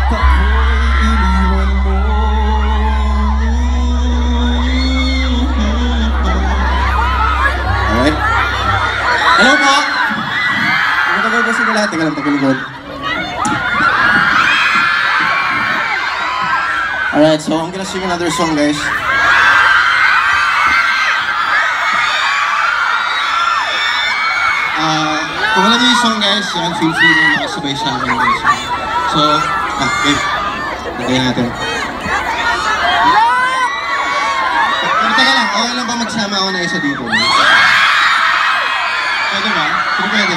ako'y iniwan mo. Okay? Hello po! Matagal ba sila lahat? Teka lang, tagaligod. Alright, so I'm gonna sing another song, guys. Kung alam niyo yung song, guys, yan, feel free na makasabay sa akin, guys. So, babe, lagay natin. Pero taga lang, okay lang ba magsama ako na isa dito? Pwede ba? Sino pwede?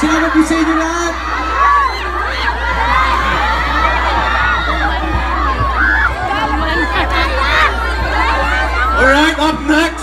Salamat po sa inyo lahat. Alright, up next.